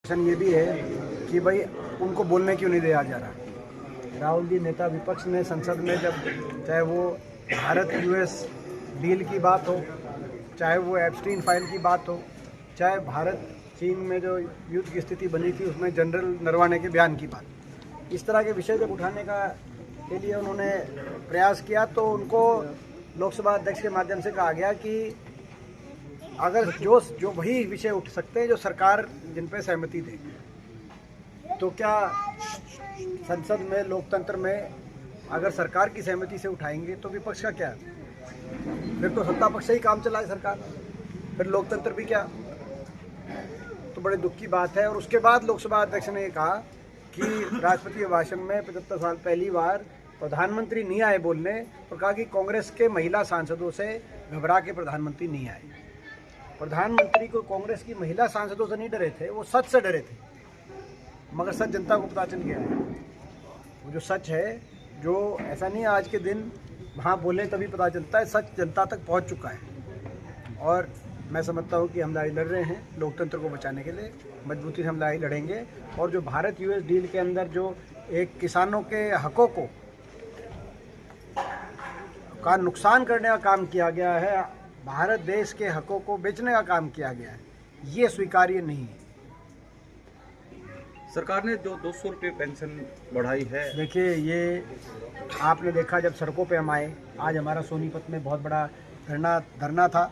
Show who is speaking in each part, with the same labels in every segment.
Speaker 1: Question ये भी है कि भाई उनको बोलने क्यों नहीं दिया जा रहा। राहुल जी नेता विपक्ष ने संसद में जब चाहे वो भारत यूएस डील की बात हो, चाहे वो एप्स्टीन फाइल की बात हो, चाहे भारत चीन में जो युद्ध की स्थिति बनी थी उसमें जनरल नरवाने के बयान की बात, इस तरह के विषय जब उठाने के लिए उन्होंने प्रयास किया तो उनको लोकसभा अध्यक्ष के माध्यम से कहा गया कि अगर जो वही विषय उठ सकते हैं जो सरकार जिन पे सहमति दे, तो क्या संसद में लोकतंत्र में अगर सरकार की सहमति से उठाएंगे तो विपक्ष का क्या? फिर तो सत्ता पक्ष से ही काम चलाए सरकार, फिर लोकतंत्र भी क्या? तो बड़े दुख की बात है। और उसके बाद लोकसभा अध्यक्ष ने कहा कि राष्ट्रपति के भाषण में 75 साल पहली बार प्रधानमंत्री नहीं आए बोलने, और कहा कि कांग्रेस के महिला सांसदों से घबरा के प्रधानमंत्री नहीं आए। प्रधानमंत्री को कांग्रेस की महिला सांसदों से नहीं डरे थे, वो सच से डरे थे, मगर सच जनता को पता चल गया है। वो जो सच है, जो ऐसा नहीं आज के दिन वहाँ बोले तभी पता चलता है, सच जनता तक पहुँच चुका है। और मैं समझता हूँ कि हम लड़ाई लड़ रहे हैं लोकतंत्र को बचाने के लिए, मजबूती से हम लड़ाई लड़ेंगे। और जो भारत यूएस डील के अंदर जो एक किसानों के हकों को का नुकसान करने का काम किया गया है, भारत देश के हकों को बेचने का काम किया गया है, ये स्वीकार्य नहीं है।
Speaker 2: सरकार ने जो 200 रुपये पेंशन बढ़ाई है,
Speaker 1: देखिए ये आपने देखा जब सड़कों पे हम आए, आज हमारा सोनीपत में बहुत बड़ा धरना था।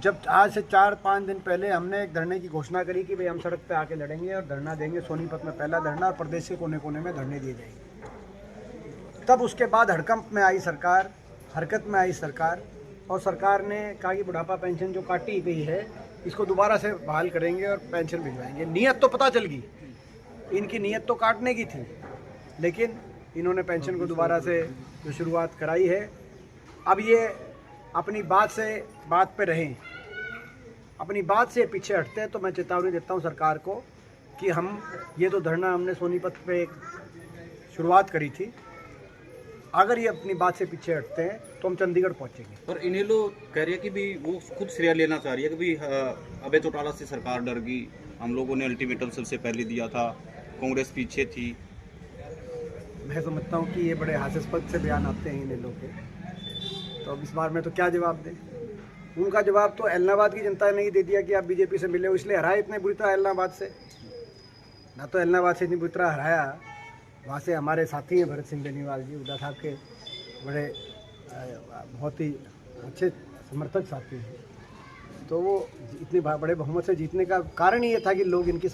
Speaker 1: जब आज से 4-5 दिन पहले हमने एक धरने की घोषणा करी कि भाई हम सड़क पे आके लड़ेंगे और धरना देंगे, सोनीपत में पहला धरना, और प्रदेश के कोने कोने में धरने दिए जाएंगे। तब उसके बाद हड़कंप में आई सरकार, हरकत में आई सरकार, और सरकार ने कहा कि बुढ़ापा पेंशन जो काटी गई है इसको दोबारा से बहाल करेंगे और पेंशन भिजवाएंगे। नियत तो पता चल गई, इनकी नियत तो काटने की थी, लेकिन इन्होंने पेंशन को दोबारा से जो शुरुआत कराई है, अब ये अपनी बात पे रहें, अपनी बात से पीछे हटते हैं तो मैं चेतावनी देता हूँ सरकार को कि हम ये तो धरना हमने सोनीपत पे एक शुरुआत करी थी, अगर ये अपनी बात से पीछे हटते हैं तो हम चंडीगढ़ पहुंचेंगे।
Speaker 2: और इन्हें लोग कह रही है कि भी वो खुद श्रेय लेना चाह रही है कि भी अभय चौटाला से सरकार डर गई, हम लोगों ने अल्टीमेटम सबसे पहले दिया था, कांग्रेस पीछे थी।
Speaker 1: मैं समझता हूँ कि ये बड़े हास्यास्पद से बयान आते हैं इन लोगों के, तो अब इस बार में तो क्या जवाब दें? उनका जवाब तो इलाहाबाद की जनता ने ही दे दिया कि आप बीजेपी से मिले हो, इसलिए हराए इतने बुरी तरह इलाहाबाद से। ना तो इलाहाबाद से इतनी बुरी तरह हराया, वहाँ से हमारे साथी हैं भरत सिंह बेनीवाल जी, हुड्डा साहब के बड़े बहुत ही अच्छे समर्थक साथी हैं, तो वो इतने बड़े बहुमत से जीतने का कारण ही ये था कि लोग इनकी